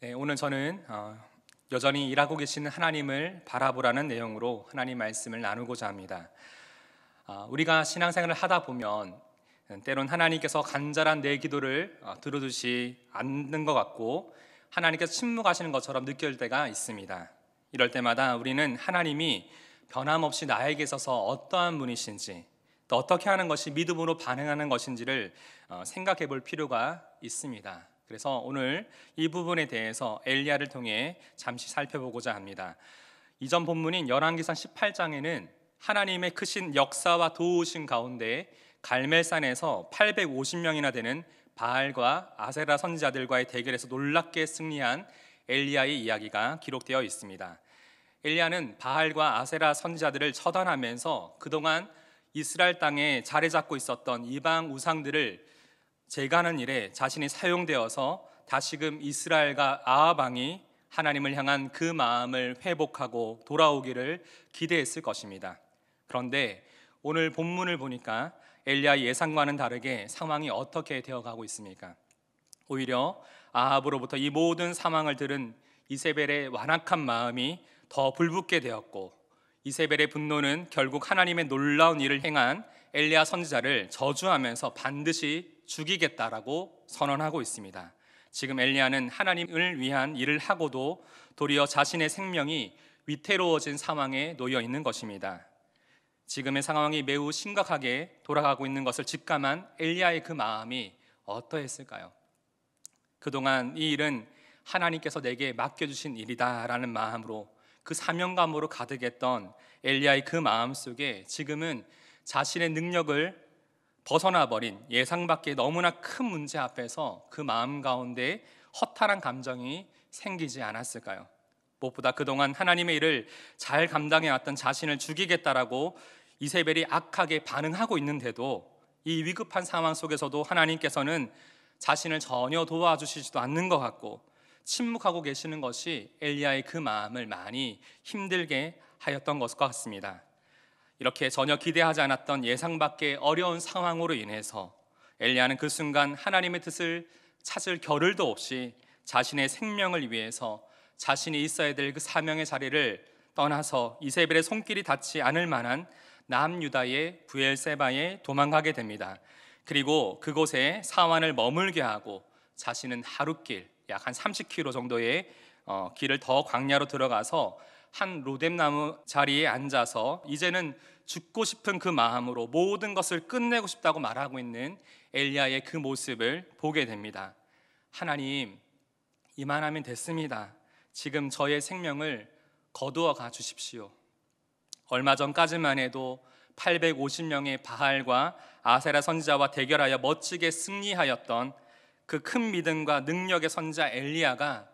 네, 오늘 저는 여전히 일하고 계시는 하나님을 바라보라는 내용으로 하나님 말씀을 나누고자 합니다. 우리가 신앙생활을 하다 보면 때론 하나님께서 간절한 내 기도를 들어주지 않는 것 같고 하나님께서 침묵하시는 것처럼 느낄 때가 있습니다. 이럴 때마다 우리는 하나님이 변함없이 나에게 있어서 어떠한 분이신지, 또 어떻게 하는 것이 믿음으로 반응하는 것인지를 생각해 볼 필요가 있습니다. 그래서 오늘 이 부분에 대해서 엘리야를 통해 잠시 살펴보고자 합니다. 이전 본문인 열왕기상 18장에는 하나님의 크신 역사와 도우심 가운데 갈멜산에서 850명이나 되는 바알과 아세라 선지자들과의 대결에서 놀랍게 승리한 엘리야의 이야기가 기록되어 있습니다. 엘리야는 바알과 아세라 선지자들을 처단하면서 그동안 이스라엘 땅에 자리 잡고 있었던 이방 우상들을 제거하는 일에 자신이 사용되어서 다시금 이스라엘과 아합 왕이 하나님을 향한 그 마음을 회복하고 돌아오기를 기대했을 것입니다. 그런데 오늘 본문을 보니까 엘리야의 예상과는 다르게 상황이 어떻게 되어가고 있습니까? 오히려 아합으로부터 이 모든 상황을 들은 이세벨의 완악한 마음이 더 불붙게 되었고, 이세벨의 분노는 결국 하나님의 놀라운 일을 행한 엘리야 선지자를 저주하면서 반드시 죽이겠다라고 선언하고 있습니다. 지금 엘리야는 하나님을 위한 일을 하고도 도리어 자신의 생명이 위태로워진 상황에 놓여 있는 것입니다. 지금의 상황이 매우 심각하게 돌아가고 있는 것을 직감한 엘리야의 그 마음이 어떠했을까요? 그동안 이 일은 하나님께서 내게 맡겨주신 일이다라는 마음으로, 그 사명감으로 가득했던 엘리야의 그 마음 속에 지금은 자신의 능력을 벗어나버린 예상 밖의 너무나 큰 문제 앞에서 그 마음 가운데 허탈한 감정이 생기지 않았을까요? 무엇보다 그동안 하나님의 일을 잘 감당해왔던 자신을 죽이겠다라고 이세벨이 악하게 반응하고 있는데도 이 위급한 상황 속에서도 하나님께서는 자신을 전혀 도와주시지도 않는 것 같고 침묵하고 계시는 것이 엘리야의 그 마음을 많이 힘들게 하였던 것 같습니다. 이렇게 전혀 기대하지 않았던 예상 밖의 어려운 상황으로 인해서 엘리야는 그 순간 하나님의 뜻을 찾을 겨를도 없이 자신의 생명을 위해서 자신이 있어야 될 그 사명의 자리를 떠나서 이세벨의 손길이 닿지 않을 만한 남유다의 브엘세바에 도망가게 됩니다. 그리고 그곳에 사환을 머물게 하고 자신은 하룻길 약 한 30km 정도의 길을 더 광야로 들어가서 한 로뎀나무 자리에 앉아서 이제는 죽고 싶은 그 마음으로 모든 것을 끝내고 싶다고 말하고 있는 엘리야의 그 모습을 보게 됩니다. 하나님, 이만하면 됐습니다. 지금 저의 생명을 거두어 가 주십시오. 얼마 전까지만 해도 850명의 바알과 아세라 선지자와 대결하여 멋지게 승리하였던 그 큰 믿음과 능력의 선지자 엘리야가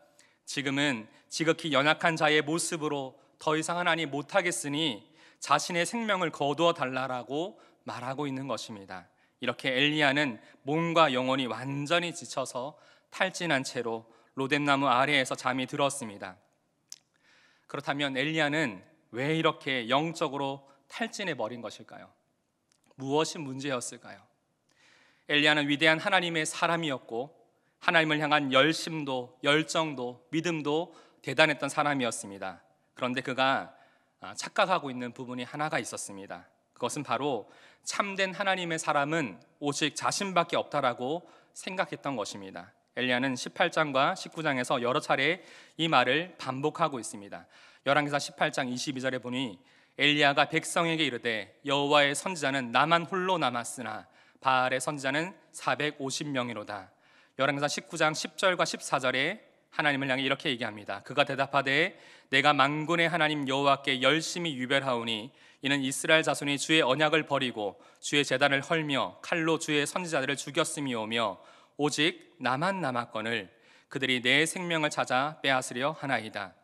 지금은 지극히 연약한 자의 모습으로 더 이상 하나님 못하겠으니 자신의 생명을 거두어 달라고 말하고 있는 것입니다. 이렇게 엘리야는 몸과 영혼이 완전히 지쳐서 탈진한 채로 로뎀나무 아래에서 잠이 들었습니다. 그렇다면 엘리야는 왜 이렇게 영적으로 탈진해 버린 것일까요? 무엇이 문제였을까요? 엘리야는 위대한 하나님의 사람이었고 하나님을 향한 열심도 열정도 믿음도 대단했던 사람이었습니다. 그런데 그가 착각하고 있는 부분이 하나가 있었습니다. 그것은 바로 참된 하나님의 사람은 오직 자신밖에 없다라고 생각했던 것입니다. 엘리야는 18장과 19장에서 여러 차례 이 말을 반복하고 있습니다. 열왕기상 18장 22절에 보니 엘리야가 백성에게 이르되 여호와의 선지자는 나만 홀로 남았으나 바알의 선지자는 450명이로다. 열왕기상 19장 10절과 14절에 하나님을 향해 이렇게 얘기합니다. 그가 대답하되 내가 만군의 하나님 여호와께 열심히 유별하오니 이는 이스라엘 자손이 주의 언약을 버리고 주의 제단을 헐며 칼로 주의 선지자들을 죽였음이오며 오직 나만 남았거늘 그들이 내 생명을 찾아 빼앗으려 하나이다.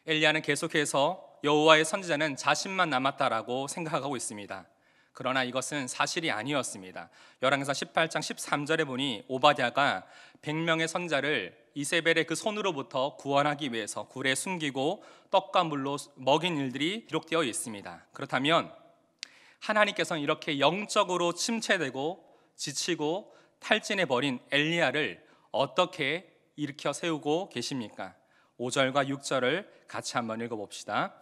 엘리야는 계속해서 여호와의 선지자는 자신만 남았다라고 생각하고 있습니다. 그러나 이것은 사실이 아니었습니다. 열왕기상 18장 13절에 보니 오바댜가 100명의 선지자를 이세벨의 그 손으로부터 구원하기 위해서 굴에 숨기고 떡과 물로 먹인 일들이 기록되어 있습니다. 그렇다면 하나님께서는 이렇게 영적으로 침체되고 지치고 탈진해버린 엘리야를 어떻게 일으켜 세우고 계십니까? 5절과 6절을 같이 한번 읽어봅시다.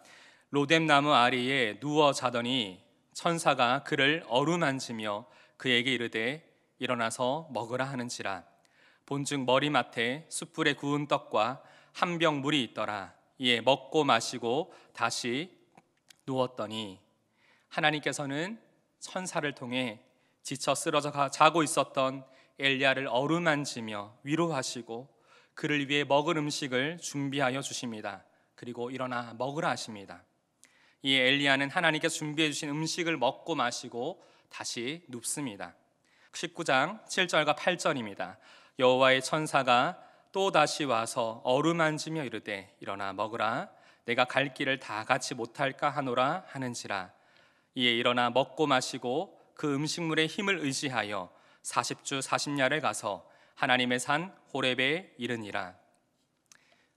로뎀나무 아래에 누워 자더니 천사가 그를 어루만지며 그에게 이르되 일어나서 먹으라 하는지라. 본즉 머리맡에 숯불에 구운 떡과 한 병 물이 있더라. 이에 먹고 마시고 다시 누웠더니 하나님께서는 천사를 통해 지쳐 쓰러져 자고 있었던 엘리야를 어루만지며 위로하시고 그를 위해 먹을 음식을 준비하여 주십니다. 그리고 일어나 먹으라 하십니다. 이 엘리야는 하나님께서 준비해 주신 음식을 먹고 마시고 다시 눕습니다. 19장 7절과 8절입니다. 여호와의 천사가 또 다시 와서 어루만지며 이르되 일어나 먹으라. 내가 갈 길을 다 같이 못할까 하노라 하는지라. 이에 일어나 먹고 마시고 그 음식물의 힘을 의지하여 40주 40야를 가서 하나님의 산 호렙에 이르니라.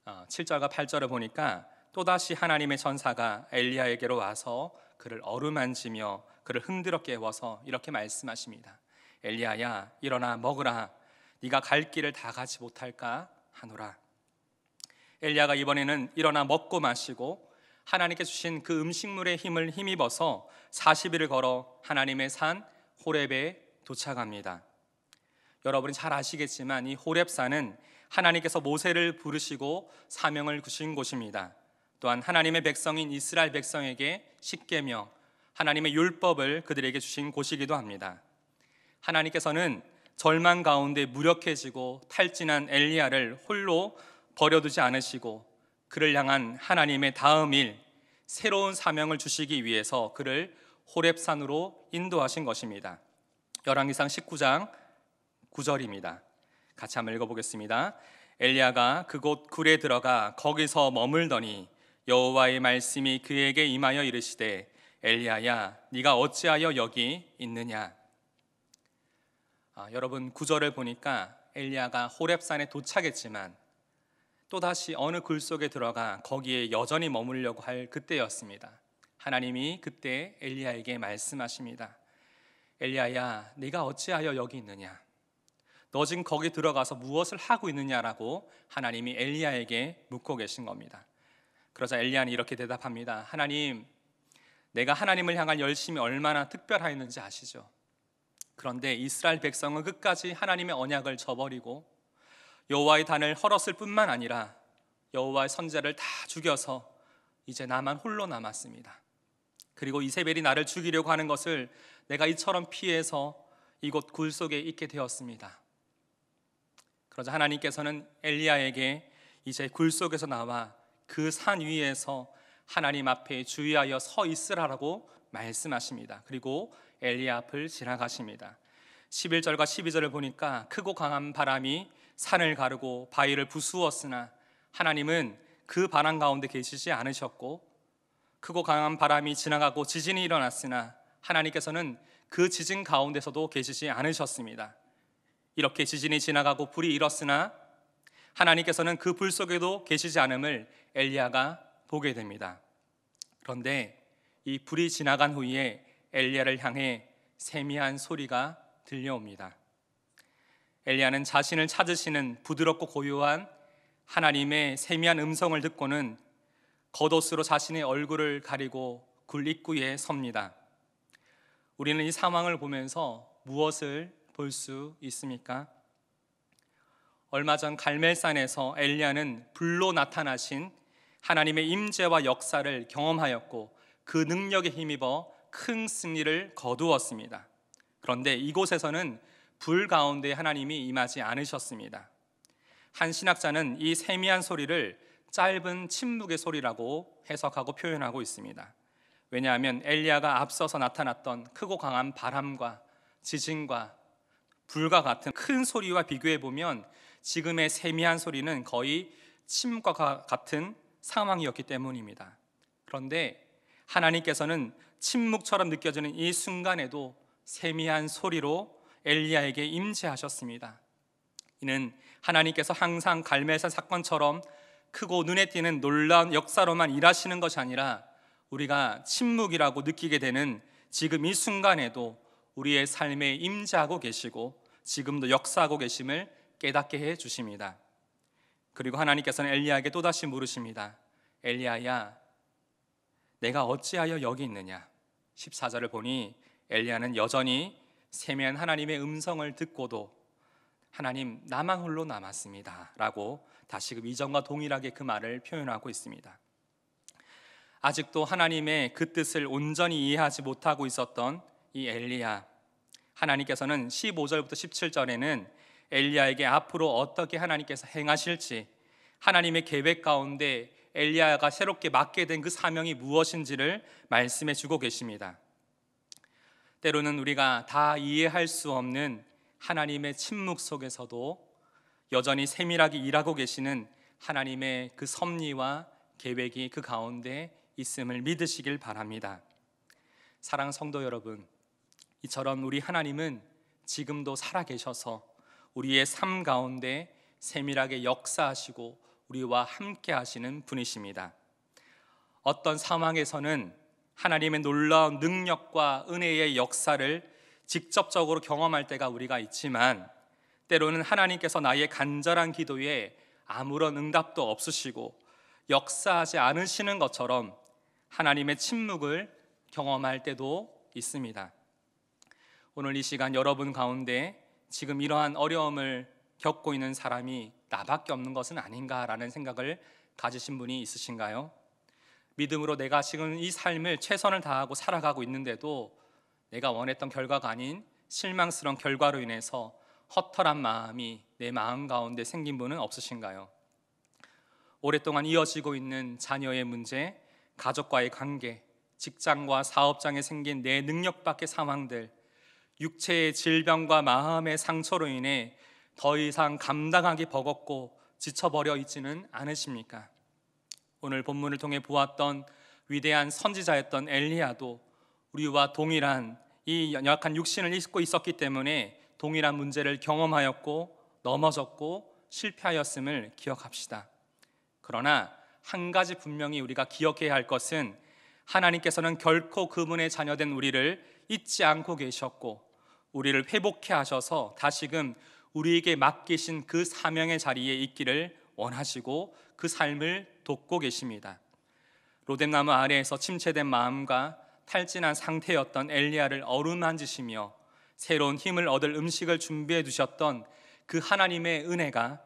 7절과 8절을 보니까 또다시 하나님의 천사가 엘리야에게로 와서 그를 어루만지며 그를 흔들어 깨워서 이렇게 말씀하십니다. 엘리야야 일어나 먹으라. 네가 갈 길을 다 가지 못할까 하노라. 엘리야가 이번에는 일어나 먹고 마시고 하나님께 주신 그 음식물의 힘을 힘입어서 40일을 걸어 하나님의 산 호렙에 도착합니다. 여러분이 잘 아시겠지만 이 호렙산은 하나님께서 모세를 부르시고 사명을 주신 곳입니다. 또한 하나님의 백성인 이스라엘 백성에게 십계명, 하나님의 율법을 그들에게 주신 곳이기도 합니다. 하나님께서는 절망 가운데 무력해지고 탈진한 엘리야를 홀로 버려두지 않으시고 그를 향한 하나님의 다음 일, 새로운 사명을 주시기 위해서 그를 호렙산으로 인도하신 것입니다. 열왕기상 19장 9절입니다. 같이 한번 읽어보겠습니다. 엘리야가 그곳 굴에 들어가 거기서 머물더니 여호와의 말씀이 그에게 임하여 이르시되 엘리야야 네가 어찌하여 여기 있느냐. 여러분 9절을 보니까 엘리야가 호렙산에 도착했지만 또다시 어느 굴 속에 들어가 거기에 여전히 머물려고 할 그때였습니다. 하나님이 그때 엘리야에게 말씀하십니다. 엘리야야 네가 어찌하여 여기 있느냐. 너 지금 거기 들어가서 무엇을 하고 있느냐라고 하나님이 엘리야에게 묻고 계신 겁니다. 그러자 엘리야는 이렇게 대답합니다. 하나님, 내가 하나님을 향한 열심이 얼마나 특별하였는지 아시죠? 그런데 이스라엘 백성은 끝까지 하나님의 언약을 저버리고 여호와의 단을 헐었을 뿐만 아니라 여호와의 선지자를 다 죽여서 이제 나만 홀로 남았습니다. 그리고 이세벨이 나를 죽이려고 하는 것을 내가 이처럼 피해서 이곳 굴 속에 있게 되었습니다. 그러자 하나님께서는 엘리야에게 이제 굴 속에서 나와 그 산 위에서 하나님 앞에 주의하여 서 있으라고 말씀하십니다. 그리고 엘리야 앞을 지나가십니다. 11절과 12절을 보니까 크고 강한 바람이 산을 가르고 바위를 부수었으나 하나님은 그 바람 가운데 계시지 않으셨고, 크고 강한 바람이 지나가고 지진이 일어났으나 하나님께서는 그 지진 가운데서도 계시지 않으셨습니다. 이렇게 지진이 지나가고 불이 일었으나 하나님께서는 그 불 속에도 계시지 않음을 엘리야가 보게 됩니다. 그런데 이 불이 지나간 후에 엘리야를 향해 세미한 소리가 들려옵니다. 엘리야는 자신을 찾으시는 부드럽고 고요한 하나님의 세미한 음성을 듣고는 겉옷으로 자신의 얼굴을 가리고 굴 입구에 섭니다. 우리는 이 상황을 보면서 무엇을 볼 수 있습니까? 얼마 전 갈멜산에서 엘리야는 불로 나타나신 하나님의 임재와 역사를 경험하였고 그 능력에 힘입어 큰 승리를 거두었습니다. 그런데 이곳에서는 불 가운데 하나님이 임하지 않으셨습니다. 한 신학자는 이 세미한 소리를 짧은 침묵의 소리라고 해석하고 표현하고 있습니다. 왜냐하면 엘리야가 앞서서 나타났던 크고 강한 바람과 지진과 불과 같은 큰 소리와 비교해 보면 지금의 세미한 소리는 거의 침묵과 같은 상황이었기 때문입니다. 그런데 하나님께서는 침묵처럼 느껴지는 이 순간에도 세미한 소리로 엘리야에게 임재하셨습니다. 이는 하나님께서 항상 갈멜산 사건처럼 크고 눈에 띄는 놀라운 역사로만 일하시는 것이 아니라 우리가 침묵이라고 느끼게 되는 지금 이 순간에도 우리의 삶에 임재하고 계시고 지금도 역사하고 계심을 깨닫게 해 주십니다. 그리고 하나님께서는 엘리야에게 또다시 물으십니다. 엘리야야, 내가 어찌하여 여기 있느냐? 14절을 보니 엘리야는 여전히 세미한 하나님의 음성을 듣고도 하나님, 나만 홀로 남았습니다 라고 다시금 이전과 동일하게 그 말을 표현하고 있습니다. 아직도 하나님의 그 뜻을 온전히 이해하지 못하고 있었던 이 엘리야, 하나님께서는 15절부터 17절에는 엘리야에게 앞으로 어떻게 하나님께서 행하실지, 하나님의 계획 가운데 엘리야가 새롭게 맡게 된 그 사명이 무엇인지를 말씀해 주고 계십니다. 때로는 우리가 다 이해할 수 없는 하나님의 침묵 속에서도 여전히 세밀하게 일하고 계시는 하나님의 그 섭리와 계획이 그 가운데 있음을 믿으시길 바랍니다. 사랑하는 성도 여러분, 이처럼 우리 하나님은 지금도 살아계셔서 우리의 삶 가운데 세밀하게 역사하시고 우리와 함께 하시는 분이십니다. 어떤 상황에서는 하나님의 놀라운 능력과 은혜의 역사를 직접적으로 경험할 때가 우리가 있지만, 때로는 하나님께서 나의 간절한 기도에 아무런 응답도 없으시고 역사하지 않으시는 것처럼 하나님의 침묵을 경험할 때도 있습니다. 오늘 이 시간 여러분 가운데 지금 이러한 어려움을 겪고 있는 사람이 나밖에 없는 것은 아닌가라는 생각을 가지신 분이 있으신가요? 믿음으로 내가 지금 이 삶을 최선을 다하고 살아가고 있는데도 내가 원했던 결과가 아닌 실망스러운 결과로 인해서 허탈한 마음이 내 마음 가운데 생긴 분은 없으신가요? 오랫동안 이어지고 있는 자녀의 문제, 가족과의 관계, 직장과 사업장에 생긴 내 능력 밖의 상황들, 육체의 질병과 마음의 상처로 인해 더 이상 감당하기 버겁고 지쳐버려 있지는 않으십니까? 오늘 본문을 통해 보았던 위대한 선지자였던 엘리야도 우리와 동일한 이 연약한 육신을 입고 있었기 때문에 동일한 문제를 경험하였고 넘어졌고 실패하였음을 기억합시다. 그러나 한 가지 분명히 우리가 기억해야 할 것은 하나님께서는 결코 그분의 자녀된 우리를 잊지 않고 계셨고 우리를 회복해 하셔서 다시금 우리에게 맡기신 그 사명의 자리에 있기를 원하시고 그 삶을 돕고 계십니다. 로뎀나무 아래에서 침체된 마음과 탈진한 상태였던 엘리야를 어루만지시며 새로운 힘을 얻을 음식을 준비해 두셨던 그 하나님의 은혜가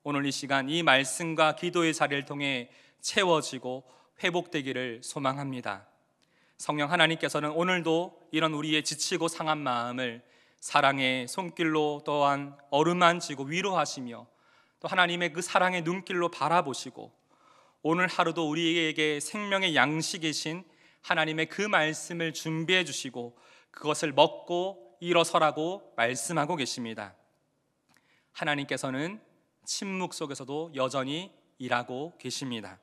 오늘 이 시간 이 말씀과 기도의 자리를 통해 채워지고 회복되기를 소망합니다. 성령 하나님께서는 오늘도 이런 우리의 지치고 상한 마음을 사랑의 손길로 또한 어루만지고 위로하시며 또 하나님의 그 사랑의 눈길로 바라보시고 오늘 하루도 우리에게 생명의 양식이신 하나님의 그 말씀을 준비해 주시고 그것을 먹고 일어서라고 말씀하고 계십니다. 하나님께서는 침묵 속에서도 여전히 일하고 계십니다.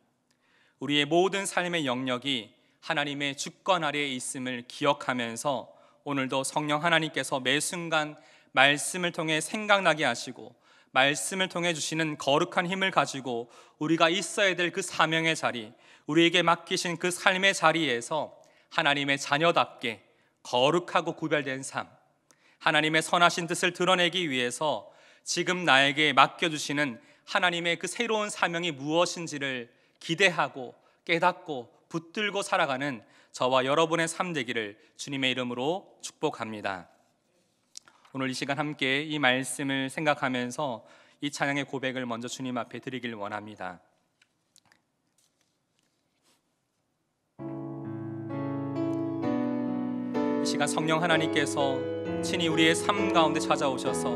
우리의 모든 삶의 영역이 하나님의 주권 아래에 있음을 기억하면서 오늘도 성령 하나님께서 매 순간 말씀을 통해 생각나게 하시고 말씀을 통해 주시는 거룩한 힘을 가지고 우리가 있어야 될 그 사명의 자리, 우리에게 맡기신 그 삶의 자리에서 하나님의 자녀답게 거룩하고 구별된 삶, 하나님의 선하신 뜻을 드러내기 위해서 지금 나에게 맡겨주시는 하나님의 그 새로운 사명이 무엇인지를 기대하고 깨닫고 붙들고 살아가는 저와 여러분의 삶 되기를 주님의 이름으로 축복합니다. 오늘 이 시간 함께 이 말씀을 생각하면서 이 찬양의 고백을 먼저 주님 앞에 드리길 원합니다. 이 시간 성령 하나님께서 친히 우리의 삶 가운데 찾아오셔서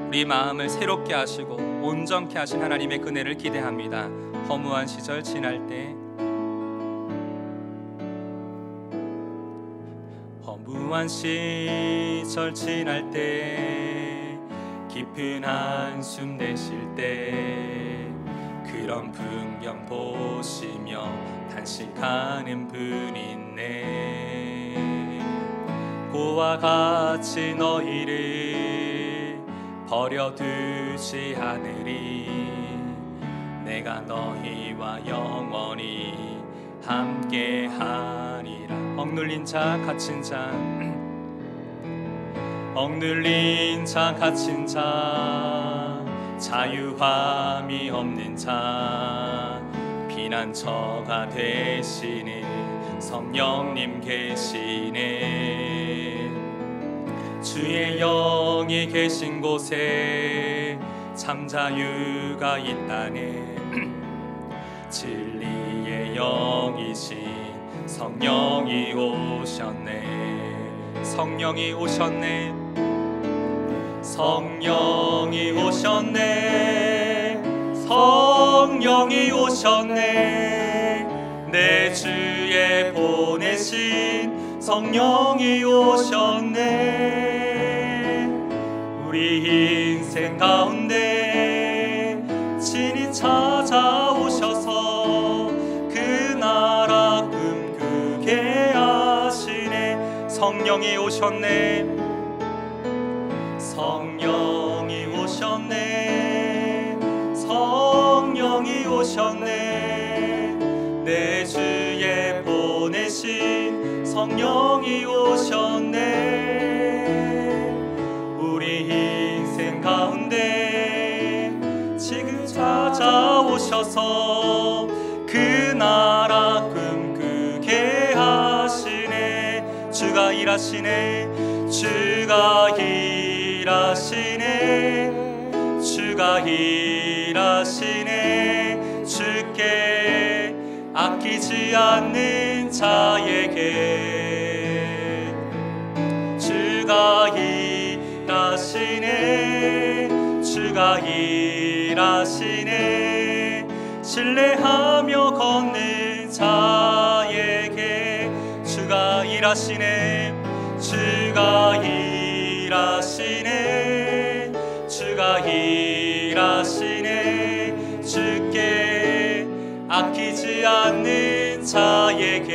우리 마음을 새롭게 하시고 온전케 하신 하나님의 그네를 기대합니다. 허무한 시절 지날 때, 허무한 시절 지날 때, 깊은 한숨 내쉴 때, 그런 풍경 보시며 단식하는 분 있네. 고와 같이 너희를 버려두지 않으리. 내가 너희와 영원히 함께하리라. 억눌린 자 갇힌 자, 억눌린 자 갇힌 자, 자유함이 없는 자, 피난처가 되시는 성령님 계시네. 주의 영이 계신 곳에 참 자유가 있다네. 진리의 영이신 성령이 오셨네. 성령이 오셨네. 성령이 오셨네. 성령이 오셨네. 내 주에 보내신 성령이 오셨네. 우리 인생 가운데 친히 찾아오셔서 그 나라 꿈꾸게 하시네. 성령이 오셨네. 성령이 오셨네. 성령이 오셨네. 내 주에 보내신 성령이 오셨네. 우리 인생 가운데 지금 찾아오셔서 그 나라 꿈꾸게 하시네. 주가 일하시네. 주가 일하시네. 주가 일하시네. 주께 아끼지 않는 자에게 주가 일하시네. 주가 일하시네. 신뢰하며 걷는 자에게 주가 일하시네. 주가 일하시네. 주가 일하시네. 주께 아끼지 않는 자에게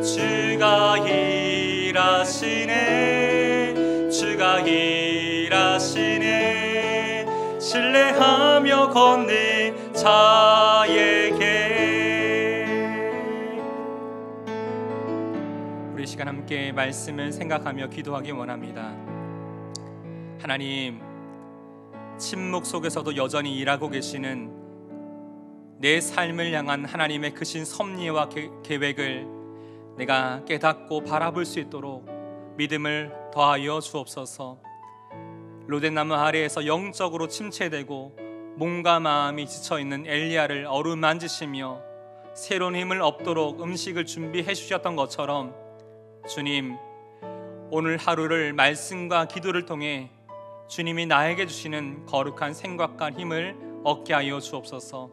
주가 일하시네. 주가 일하시네. 신뢰하며 걷는 자에게. 우리 시간 함께 말씀을 생각하며 기도하기 원합니다. 하나님, 침묵 속에서도 여전히 일하고 계시는 내 삶을 향한 하나님의 크신 섭리와 계획을 내가 깨닫고 바라볼 수 있도록 믿음을 더하여 주옵소서. 로댓나무 아래에서 영적으로 침체되고 몸과 마음이 지쳐있는 엘리야를 어루만지시며 새로운 힘을 얻도록 음식을 준비해 주셨던 것처럼 주님, 오늘 하루를 말씀과 기도를 통해 주님이 나에게 주시는 거룩한 생각과 힘을 얻게 하여 주옵소서.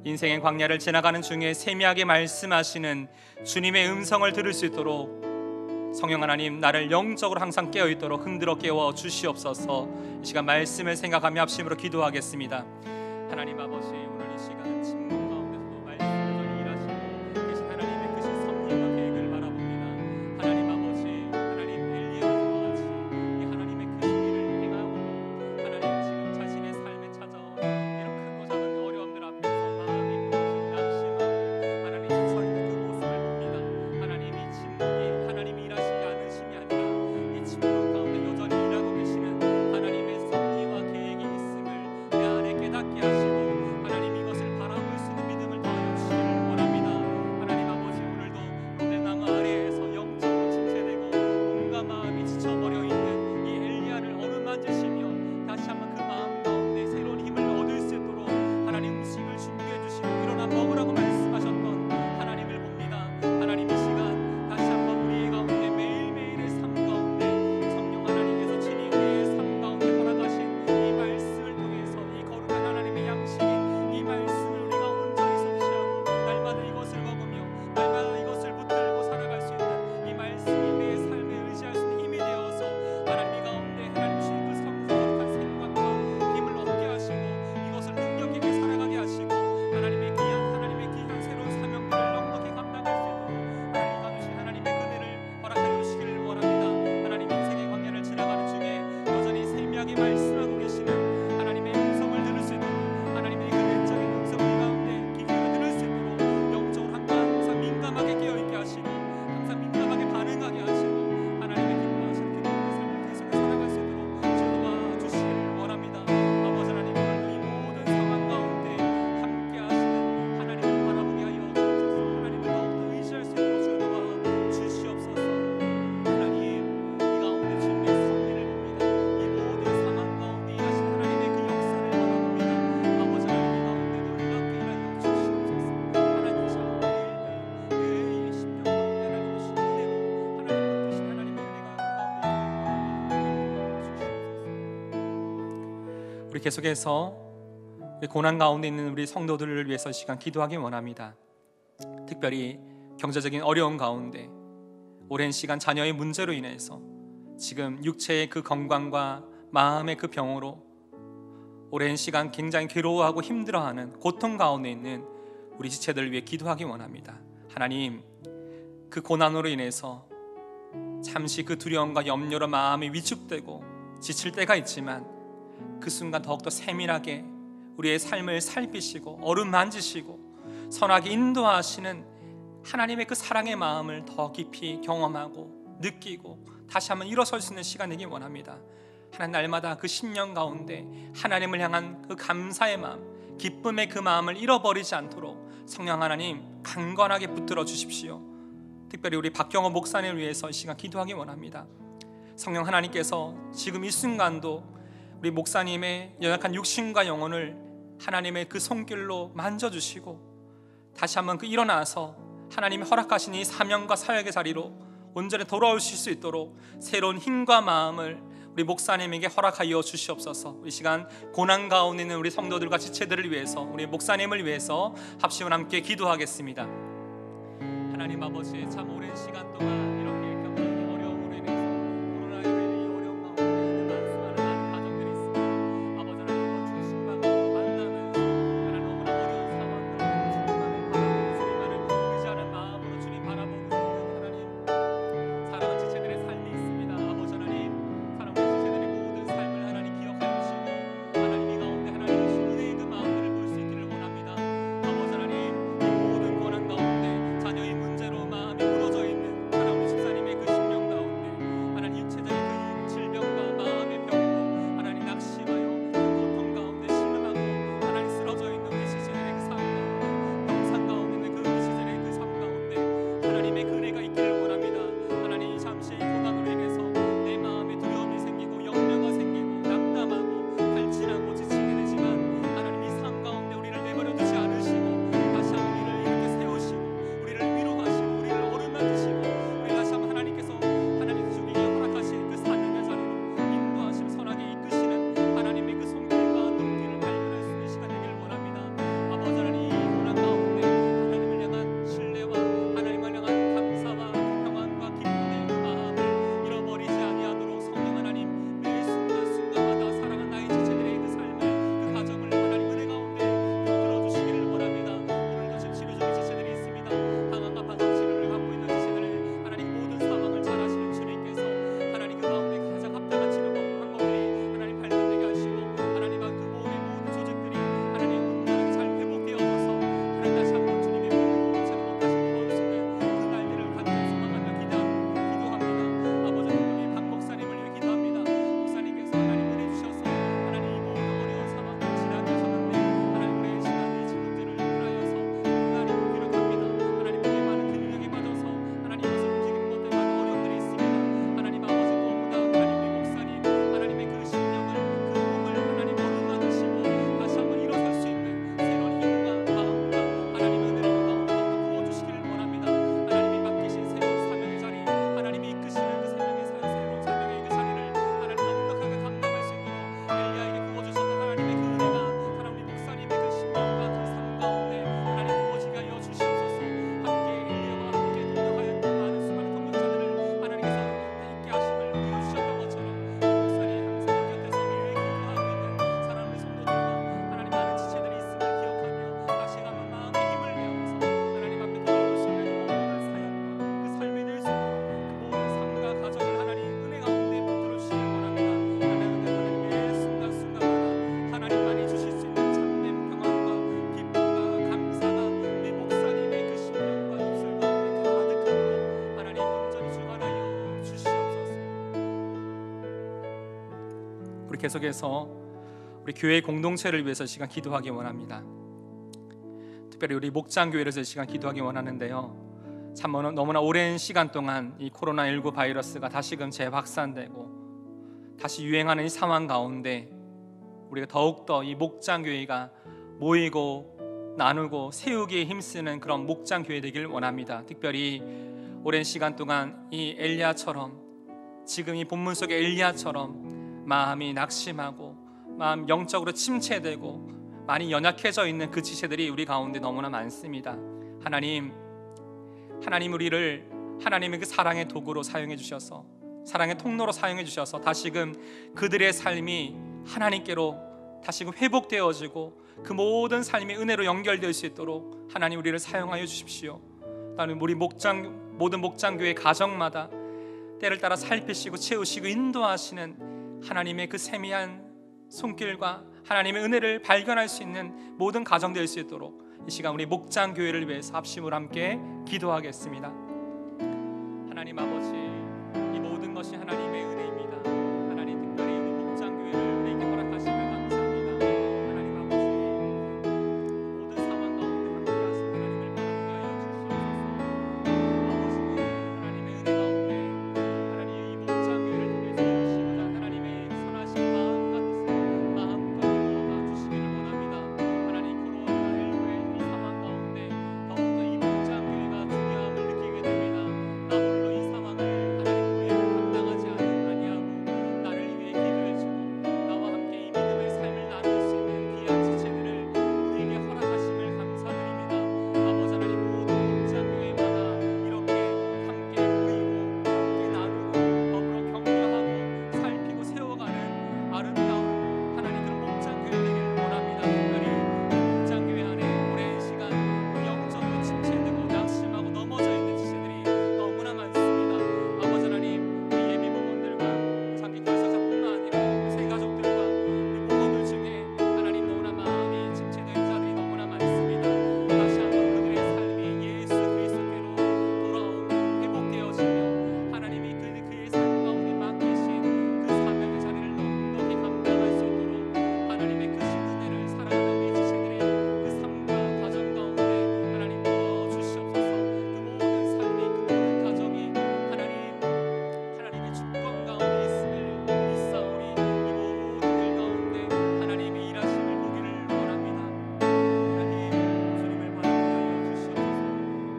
인생의 광야를 지나가는 중에 세미하게 말씀하시는 주님의 음성을 들을 수 있도록 성령 하나님, 나를 영적으로 항상 깨어있도록 흔들어 깨워 주시옵소서. 이 시간 말씀을 생각하며 합심으로 기도하겠습니다. 하나님 아버지, 오늘 이 시간 침묵 가운데서도 말씀을 일하시고 계신 하나님의 크신 섭리와 계획을 바라봅니다. 하나님 아버지, 하나님 엘리야와 같이 이 하나님의 크신 일을 행하고 하나님 지금 자신의 삶에 찾아온 이런 크고 작은 어려움들 앞에서 마음이 무엇이 낙심하고 하나님 서 있는 그 모습을 봅니다. 하나님, 이 침묵이 하나님이 일하시지 않으심이 아니라 이 침묵 가운데 여전히 일하고 계시는 하나님의 섭리와 계획이 있음을 내 안에 깨닫게 하시고 하나님 이것을 바라볼 수 우리 계속해서 고난 가운데 있는 우리 성도들을 위해서 시간 기도하기 원합니다. 특별히 경제적인 어려움 가운데 오랜 시간 자녀의 문제로 인해서 지금 육체의 그 건강과 마음의 그 병으로 오랜 시간 굉장히 괴로워하고 힘들어하는 고통 가운데 있는 우리 지체들을 위해 기도하기 원합니다. 하나님, 그 고난으로 인해서 잠시 그 두려움과 염려로 마음이 위축되고 지칠 때가 있지만 그 순간 더욱더 세밀하게 우리의 삶을 살피시고 어루만지시고 선하게 인도하시는 하나님의 그 사랑의 마음을 더 깊이 경험하고 느끼고 다시 한번 일어설 수 있는 시간 되기 원합니다. 하나님, 날마다 그 심령 가운데 하나님을 향한 그 감사의 마음, 기쁨의 그 마음을 잃어버리지 않도록 성령 하나님 강건하게 붙들어 주십시오. 특별히 우리 박경호 목사님을 위해서 이 시간 기도하기 원합니다. 성령 하나님께서 지금 이 순간도 우리 목사님의 연약한 육신과 영혼을 하나님의 그 손길로 만져주시고 다시 한번 그 일어나서 하나님이 허락하신 이 사명과 사역의 자리로 온전히 돌아오실 수 있도록 새로운 힘과 마음을 우리 목사님에게 허락하여 주시옵소서. 이 시간 고난 가운데 있는 우리 성도들과 지체들을 위해서, 우리 목사님을 위해서 합심을 함께 기도하겠습니다. 하나님 아버지, 참 오랜 시간 동안 이렇게 경제적인 어려움으로 인해서 코로나로 인해 이 어려움 가운데 있는 많은 가정들이 있습니다. 아버지 하나님, 중심과 만나면서 하나님 너무나 어려운 상황들 주님만을 의지하는 마음으로 주님 바라보고 있는 하나님, 사랑하는 지체들의 삶이 있습니다. 아버지 하나님, 사랑하는 지체들의 모든 삶을 하나님 기억하여 주시고 하나님 이 가운데 하나님 주신 은혜의 그 마음들을 볼 수 있기를 원합니다. 아버지 하나님, 이 모든 고난 가운데 자녀의 문제로 마음이 무너져 있는 하나님 집사님의 그 심령 가운데 하나님 육체적인 그 질병과 마음의 병으로 하나님 낙심하여 그 고통 가운데 신음하고 하나님 쓰러져 있는 우리 지체들의 그 삶 가운데, 병상 가운데 있는 그 우리 지체들의 그 삶 가운데 하나님의 그 은혜가 있기를 원합니다. 하나님, 잠시 고난으로 인해서 내 마음에 두려움이 생기고 염려가 생기고 낙담하고 갈증하고 지치게 되지만 하나님 이 삶 가운데 우리를 내버려 두지 않으시고 다시 한번 우리를 이렇게 세우시고 우리를 위로하시고 우리를 어루만지시고 우리 다시 한번 하나님께서 하나님 주님이 허락하신 그 사명의 자리로 인도하시고 선하게 이끄시는 하나님의 그 손길과 눈길을 발견할 수 있는 시간 되기를 원합니다. 아버지 하나님, 이 고난 가운데 하나님을 향한 신뢰와 하나님을 향한 감사와 평안과 기쁨의 그 마음을 잃어버리지 아니하도록 성령 하나님 매 순간순간마다 사랑하는 나의 지체들의 그 삶을, 그 가정을 하나님 은혜 가운데 붙들어 주시기를 원합니다. 오늘도 지금 치료 중인 지체들이 있습니다. 항암과 파종 치료를 받고 있는 지체들을 하나님 모든 상황을 잘 아시는 주님께서 하나님 그 가운데 가장 합당한 치료 방법들이 하나님 발견되게 하시고 하나님 그 몸의 모든 조직들이 하나님 온전하게 잘 회복되어져서 하나님 다시 한번 주님의 몸을 공동체로 못하시고 걸을 수 있는 그 날들을 간절히 소망하며 기도합니다. 아버지 하나님, 박 목사님을 위해 기도합니다. 목사님께서 하나님 은혜 주셔서 하나님 이 모든 어려운 상황을 지나게 하셨는데 하나님 우리의 시간의 질문들을 인하여서 하나님 무기력합니다. 하나님 몸에 많은 근육이 빠져서 하나님 이것을 움직이는 것들 많은 어려움들이 있습니다. 하나님 아버지, 무엇보다 하나님 우리 목사님 하나님의 그 심령을 그 몸을 하나님 어루만지시고 다시 한번 일어설 수 있는 새로운 힘과 마음과 하나님의 은혜를 그 가운데 부어주시기를 원합니다. 하나님이 맡기신 새로운 사명의 자리, 하나님이 이끄시는 그 새로운 사명의 그 자리를 하나님 넉넉하게 감당할 수 있도록 엘리야에게 부어주셨던 하나님의 그 은혜가 하나님 우리 목사님의 그 심령과 그 삶 가운데 하나님 부어지게 하여 주시옵소서. 함께 엘리야와 함께 동역하였던 많은 수많은 동역자들을 하나님께서 있게 하심을 보여주셨던 것처럼 이 목사님 항상 곁에서 위에 기도하고 있는 사랑하는 성도들과 하나님 많은 지체들이 있음을 기억하며 다시 한번 마음의 힘을 내어서 하나님 앞에 돌아올 수 있는 그 모든 사역과 그 삶이 될 수 있도록 그 모든 삶과 가정을 하나님 은혜 가운데 붙들어 주시길 원합니다. 하나님 매 순간순간마다 하나님만이 주실 수 있는 참된 평안과 기쁨과 감사가 내 목사님의 그 심령과 입술 가운데 가득함으로 하나님 온전히 주관하여 주시옵소서. 우리 계속해서 우리 교회 공동체를 위해서 시간 기도하기 원합니다. 특별히 우리 목장교회를 위해서 시간 기도하기 원하는데요, 참 너무나 오랜 시간 동안 이 코로나19 바이러스가 다시금 재확산되고 다시 유행하는 이 상황 가운데 우리가 더욱더 이 목장교회가 모이고 나누고 세우기에 힘쓰는 그런 목장교회 되길 원합니다. 특별히 오랜 시간 동안 이 엘리야처럼, 지금 이 본문 속의 엘리야처럼 마음이 낙심하고 마음 영적으로 침체되고 많이 연약해져 있는 그 지체들이 우리 가운데 너무나 많습니다. 하나님 우리를 하나님의 그 사랑의 도구로 사용해 주셔서, 사랑의 통로로 사용해 주셔서 다시금 그들의 삶이 하나님께로 다시금 회복되어지고 그 모든 삶이 은혜로 연결될 수 있도록 하나님 우리를 사용하여 주십시오. 나는 우리 모든 목장교회 가정마다 때를 따라 살피시고 채우시고 인도하시는 하나님의 그 세미한 손길과 하나님의 은혜를 발견할 수 있는 모든 가정 될 수 있도록 이 시간 우리 목장교회를 위해서 합심으로 함께 기도하겠습니다. 하나님 아버지, 이 모든 것이 하나님의 은혜입니다. 하나님 특별히 우리 목장교회를 우리에게 허락하심을 감사합니다. 하나님 아버지, 모든 상황 가운데 함께 하신 하나님을 바라보게 하여 주시옵소서. 아버지, 하나님의 은혜 가운데 하나님 이 목장교회를 통해서 이루시고자 하나님의 선하신 마음과 뜻을 마음껏 이루어가 주시기를 원합니다. 하나님 코로나19의 이 상황 가운데 더욱더 이 목장교회가 중요함을 느끼게 됩니다. 나 홀로 이 상황을 하나님 우리에게 감당하지 아니하고 나를 위해 기도해주고 나와 함께 이 믿음의 삶을 나눌 수 있는 귀한 지체들을 우리에게 허락하심을 감사드립니다. 아버지 하나님 모든 목장교회마다 이렇게 함께 보이고 함께 나누고 더불어 격려하고 살피고 세워가는 아름다운 하나님 그런 목장교회 되기를 원합니다. 특별히 목장교회 안에 오랜 시간 영적으로 침체되고 낙심하고 넘어져 있는 지체들이 너무나 많습니다. 아버지 하나님, 이 예비목원들과 장기 결사자뿐만 아니라 새 가족들과 이 목원들 중에 하나님 너무나 마음이 침체된 자들이 너무나 많습니다. 다시 한번 그들의 삶이 예수 그리스도께로 돌아오고 회복되어지며 하나님이 그의 삶 가운데 맡기신 그 사명의 자리를 넉넉히 감당할 수 있도록 하나님의 그 신은혜를 살아가는 이 지체들의 그 삶과 과정 가운데 하나님 도와주시옵소서. 그 모든 삶이 그 모든 가정이 하나님의 주권 가운데 있음을 믿사오니 이 모든 일 가운데 하나님의 일하심을 보기를 원합니다. 하나님 주님을 바라보게 하여 주시옵소서.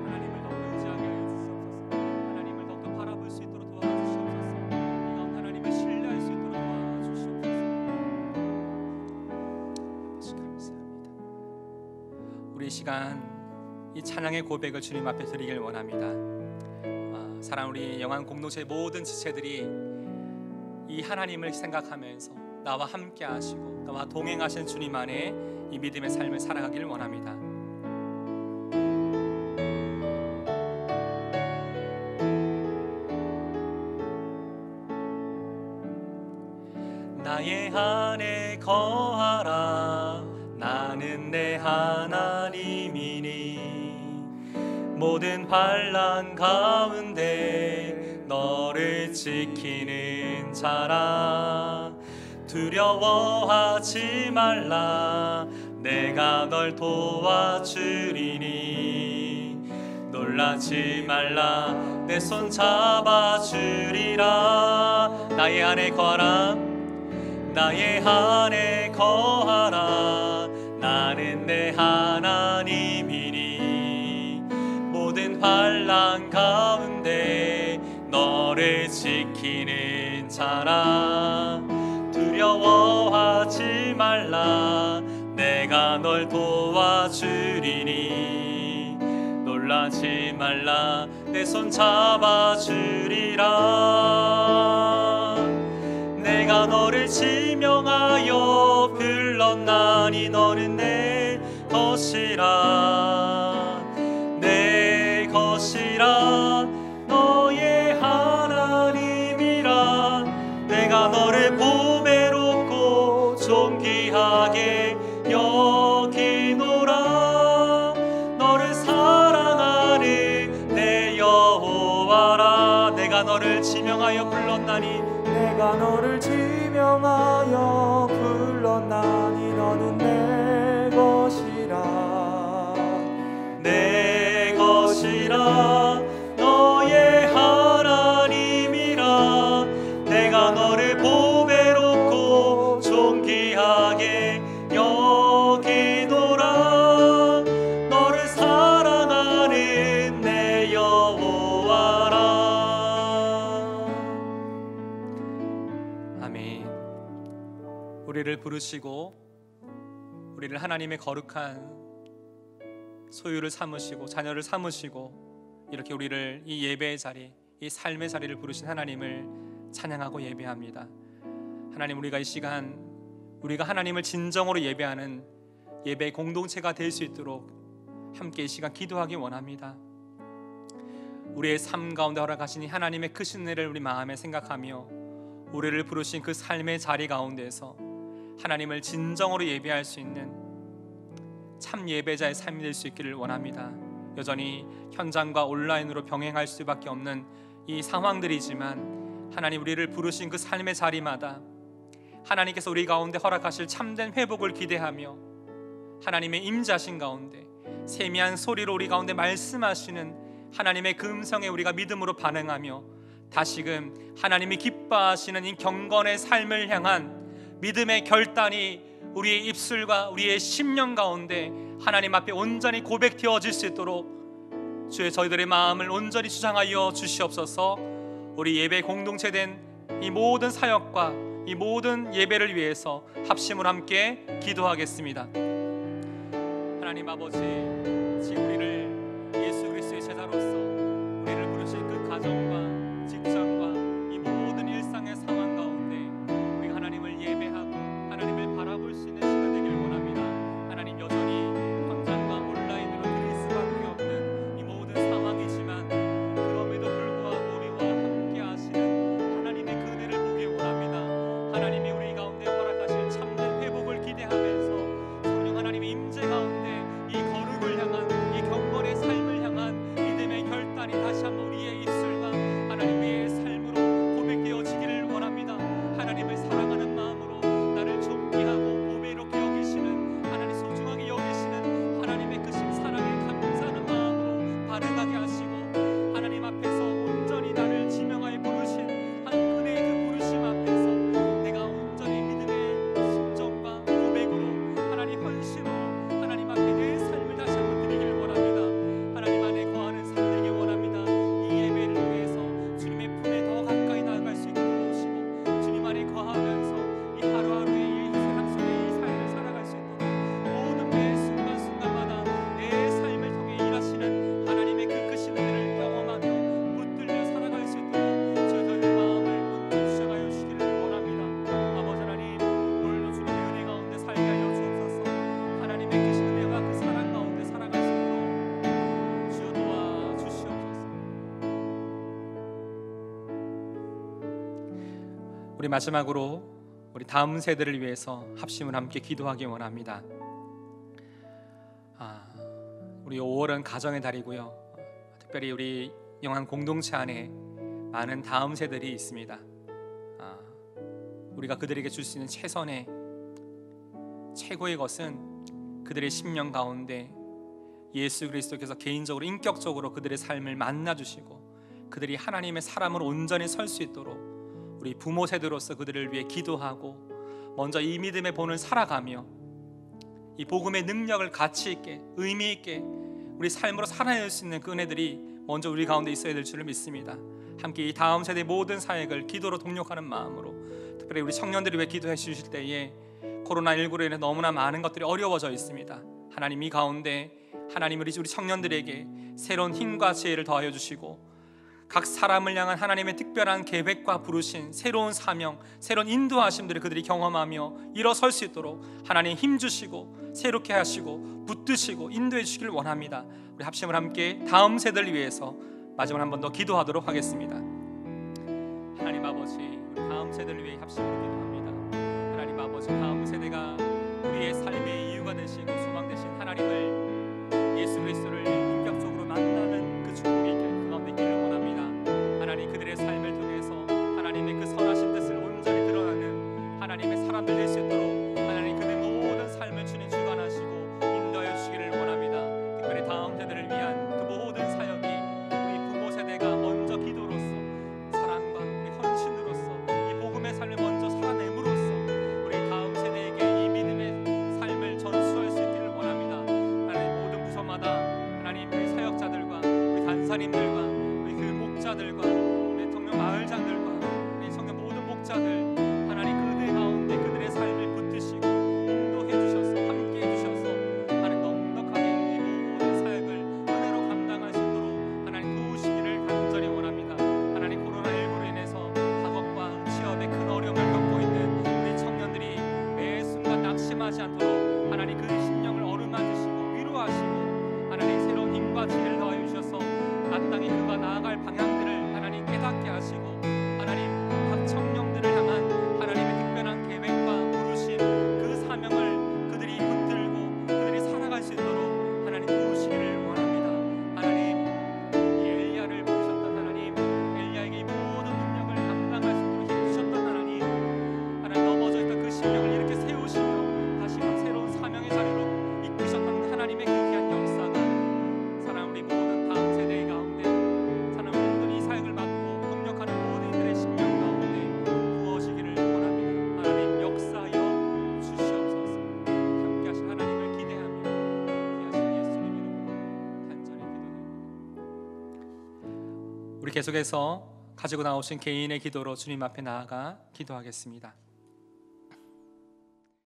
하나님을 더욱더 의지하게 하여 주시옵소서. 하나님을 더욱더 바라볼 수 있도록 도와주시옵소서. 이 가운데 하나님을 신뢰할 수 있도록 도와주시옵소서. 아버지 감사합니다. 우리 이 시간 이 찬양의 고백을 주님 앞에 드리길 원합니다. 사랑 우리 영안 공동체 모든 지체들이 이 하나님을 생각하면서 나와 함께 하시고 나와 동행하신 주님 안에 이 믿음의 삶을 살아가길 원합니다. 나의 안에 거하라. 나는 내 하나님이니 모든 환난 가운데 너를 지키는 자라. 두려워하지 말라. 내가 널 도와주리니 놀라지 말라. 내 손 잡아주리라. 나의 안에 거하라. 나의 안에 거하라. 나는 내 하나님이니 모든 환난 가운데 너를 지키는 자라. 두려워하지 말라. 내가 널 도와주리니 놀라지 말라. 내 손 잡아주리라. 내가 너를 지명하여 불렀나니 너는 내 것이라. 내 것이라. 너의 하나님이라. 내가 너를 보배롭고 존귀하게 여기노라. 너를 사랑하는 내 여호와라. 내가 너를 지명하여 불렀나니 내가 너를 지명하여 불렀나니 너는 내 것이라. 내 것이라. 너의 하나님이라. 내가 너를 보배롭고 존귀하게 여기노라. 너를 사랑하는 내 여호와라. 아멘. 우리를 부르시고 우리를 하나님의 거룩한 소유를 삼으시고 자녀를 삼으시고 이렇게 우리를 이 예배의 자리, 이 삶의 자리를 부르신 하나님을 찬양하고 예배합니다. 하나님, 우리가 이 시간 우리가 하나님을 진정으로 예배하는 예배 공동체가 될 수 있도록 함께 이 시간 기도하기 원합니다. 우리의 삶 가운데 허락하신 이 하나님의 크신 은혜를 우리 마음에 생각하며 우리를 부르신 그 삶의 자리 가운데에서 하나님을 진정으로 예배할 수 있는 참 예배자의 삶이 될 수 있기를 원합니다. 여전히 현장과 온라인으로 병행할 수밖에 없는 이 상황들이지만 하나님, 우리를 부르신 그 삶의 자리마다 하나님께서 우리 가운데 허락하실 참된 회복을 기대하며 하나님의 임재하신 가운데 세미한 소리로 우리 가운데 말씀하시는 하나님의 그 음성에 우리가 믿음으로 반응하며 다시금 하나님이 기뻐하시는 이 경건의 삶을 향한 믿음의 결단이 우리의 입술과 우리의 심령 가운데 하나님 앞에 온전히 고백되어질 수 있도록 주의 저희들의 마음을 온전히 주장하여 주시옵소서. 우리 예배 공동체된 이 모든 사역과 이 모든 예배를 위해서 합심으로 함께 기도하겠습니다. 하나님 아버지, 지금 우리를 예수 그리스도의 제자로서 우리를 부르신 그 가정과 직장과 이 모든 일상의 상황 가운데 우리가 하나님을 예배하고 하나님을 바라볼 수 있는 시간 되길 원합니다. 하나님, 여전히 현장과 온라인으로 드릴 수밖에 없는 이 모든 상황이지만 그럼에도 불구하고 우리와 함께 하시는 하나님의 그 은혜를 보기 원합니다. 하나님이 우리 가운데 허락하실 참된 회복을 기대하면서 성령 하나님의 임재 가운데 이 거룩을 향한 이 경건의 삶을 향한 믿음의 결단이 다시 한번 우리의 입술과 하나님의 삶으로 고백되어지기를 원합니다. 하나님을 사랑하는 마음으로 나를 존귀하고 보배롭게 여기시는 하나님, 소중하게 여기시는 하나님의 크신 사랑에 감사하는 마음으로 반응하게 하시고 하나님 앞에서 온전히 나를 지명하여 부르신 은혜의 그 부르심 앞에서 내가 온전히 믿음의 심정과 고백으로 하나님 헌신으로 하나님 앞에 내 삶을 다시 한번 드리길 원합니다. 하나님 안에 거하는 삶 되길 원합니다. 이 예배를 위해서 주님의 품에 더 가까이 나아갈 수 있게 도우시고 주님 안에 거하면서 이 하루하루의 이 세상 속에 이 삶을 살아갈 수 있도록 모든 매 순간순간마다 내 삶을 통해 일하시는 하나님의 그 크신 은혜를 경험하며 붙들며 살아갈 수 있도록 저희의 마음을 온전히 주장하여 주시기를 원합니다. 아버지 하나님, 오늘도 주님의 은혜 가운데 살게 하여 주옵소서. 하나님의 크신 은혜와 그 사랑 가운데 살아갈 수 있도록 주여 도와주시옵소서. 우리 마지막으로 우리 다음 세대를 위해서 합심을 함께 기도하기 원합니다. 우리 5월은 가정의 달이고요. 특별히 우리 영한 공동체 안에 많은 다음 세대들이 있습니다. 우리가 그들에게 줄 수 있는 최선의 최고의 것은 그들의 심령 가운데 예수 그리스도께서 개인적으로 인격적으로 그들의 삶을 만나주시고 그들이 하나님의 사람으로 온전히 설 수 있도록 우리 부모 세대로서 그들을 위해 기도하고 먼저 이 믿음의 본을 살아가며 이 복음의 능력을 가치 있게 의미 있게 우리 삶으로 살아낼 수 있는 그 은혜들이 먼저 우리 가운데 있어야 될 줄을 믿습니다. 함께 이 다음 세대 모든 사역을 기도로 동력하는 마음으로 특별히 우리 청년들이 위해 기도해 주실 때에 코로나19로 인해 너무나 많은 것들이 어려워져 있습니다. 하나님, 이 가운데 하나님 우리 청년들에게 새로운 힘과 지혜를 더하여 주시고 각 사람을 향한 하나님의 특별한 계획과 부르신 새로운 사명, 새로운 인도하심들을 그들이 경험하며 일어설 수 있도록 하나님 힘 주시고 새롭게 하시고 붙드시고 인도해 주시길 원합니다. 우리 합심을 함께 다음 세대를 위해서 마지막 한 번 더 기도하도록 하겠습니다. 하나님 아버지, 우리 다음 세대를 위해 합심으로 기도합니다. 하나님 아버지, 다음 세대가 우리의 삶의 이유가 되시고 소망 되신 하나님을 예수 그리스도를 인격적으로 만나는 그 축복이 그 가운데 있기를 원합니다. 하나님, 그들의 삶을 통해서 하나님의 그 선하신 뜻을 온전히 드러나는 하나님의 사람들 될 수 있도록 하나님 그들의 모든 삶을 주님 주관하시고 인도하여 주시기를 원합니다. 특별히 다음 세대를 위한 그 모든 사역이 우리 부모 세대가 먼저 기도로서 사랑과 우리 헌신으로서 이 복음의 삶을 먼저 살아냄으로써 우리 다음 세대에게 이 믿음의 삶을 전수할 수 있기를 원합니다. 하나님, 모든 부서마다 하나님 우리 사역자들과 우리 간사님들과 우리 그 목자들과 우리 청년 마을장들과 우리 청년 모든 목자들 하나님 그들 가운데 그들의 삶을 붙드시고 하나님 그 심령을 어루만지시고 위로하시고 하나님 새로운 힘과 지혜를 더하여 주셔서 마땅히 그가 나아갈 방향들을 하나님 깨닫게 하시고 하나님 각 청년들을 향한 하나님의 특별한 계획과 부르심 그 사명을 그들이 붙들고 그들이 살아갈 수 있도록 하나님 도우시기를 원합니다. 하나님 이 엘리야를 부르셨던 하나님, 엘리야에게 이 모든 능력을 감당할 수 있도록 힘주셨던 하나님, 하나님 넘어져 있던 그 심령을 이렇게 세우시며 다시금 새로운 사명의 자리로 이끄셨던 하나님의 그 귀한 역사가 사랑 우리 모든 다음 세대 가운데 사랑 모든 이 사역을 맡고 동력하는 모든 이들의 심령 가운데 부어지기를 원합니다. 하나님 역사하여 주시옵소서. 함께하신 하나님을 기대하며 귀하신 예수님 이름으로 간절히 기도드립니다. 우리 계속해서 가지고 나오신 개인의 기도로 주님 앞에 나아가 기도하겠습니다.